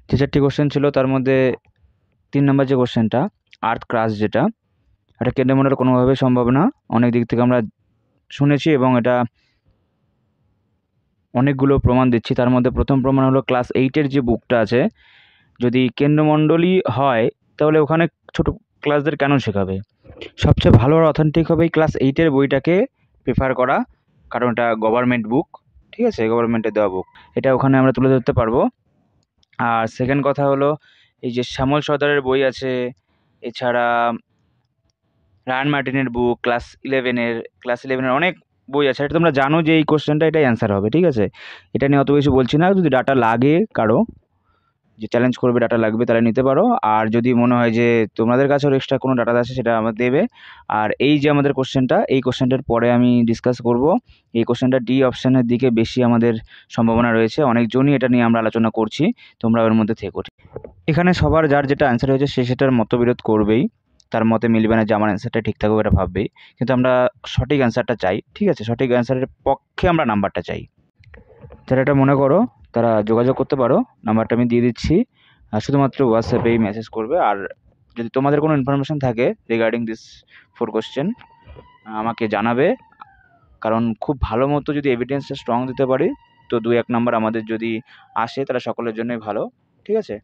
যে 4টি কোশ্চেন ছিল তার মধ্যে 3 নম্বর যে কোশ্চেনটা, আর্থ ক্রাস্ট, যেটা এটা কেন্দ্রমণ্ডল কোনোভাবেই সম্ভব না। অনেক দিক থেকে আমরা শুনেছি এবং এটা অনেকগুলো প্রমাণ দিচ্ছি। তার মধ্যে প্রথম প্রমাণ হলো ক্লাস 8-এর যে বুকটা আছে, যদি কেন্দ্রমণ্ডলই হয় তাহলে ওখানে ছোট ক্লাসদের কেন শেখাবে? সবচেয়ে ভালো আর অথেন্টিক হবে এই ক্লাস 8-এর বইটাকে প্রেফার করা, কারণ এটা গভর্নমেন্ট বুক, ঠিক আছে, গভর্নমেন্টের দেওয়া বুক, এটা ওখানে আমরা তুলে ধরতে পারবো। আর সেকেন্ড কথা হলো, এই যে শ্যামল সর্দারের বই আছে, এছাড়া রায়ান মার্টিনের বুক ক্লাস ইলেভেনের অনেক বই আছে। এটা তোমরা জানো যে এই কোশ্চেনটা এটাই অ্যান্সার হবে, ঠিক আছে। এটা নিয়ে অত কিছু বলছি না। যদি ডাটা লাগে কারো, যে চ্যালেঞ্জ করবে ডাটা লাগবে, তাহলে নিতে পারো। আর যদি মনে হয় যে তোমাদের কাছেও এক্সট্রা কোনো ডাটা আছে, সেটা আমাদের দেবে। আর এই যে আমাদের কোশ্চেনটা, এই কোশ্চেনটার পরে আমি ডিসকাস করব। এই কোশ্চেনটা ডি অপশানের দিকে বেশি আমাদের সম্ভাবনা রয়েছে, অনেকজনই এটা নিয়ে আমরা আলোচনা করছি, তোমরা ওর মধ্যে থেকো। এখানে সবার যার যেটা অ্যান্সার হয়েছে সে সেটার মতবিরোধ করবেই, তার মতে মিলবে না যে আমার অ্যান্সারটা ঠিক থাকবে, এটা ভাববেই। কিন্তু আমরা সঠিক অ্যান্সারটা চাই, ঠিক আছে, সঠিক অ্যান্সারের পক্ষে আমরা নাম্বারটা চাই। যারা এটা মনে করো তারা যোগাযোগ করতে পারো, নাম্বারটা আমি দিয়ে দিচ্ছি। আর শুধুমাত্র হোয়াটসঅ্যাপেই মেসেজ করবে। আর যদি তোমাদের কোনো ইনফরমেশন থাকে রিগার্ডিং দিস 4 কোশ্চেন, আমাকে জানাবে। কারণ খুব ভালো মতো যদি এভিডেন্সটা স্ট্রং দিতে পারি, তো 2-1 নাম্বার আমাদের যদি আসে তাহলে সকলের জন্যই ভালো, ঠিক আছে।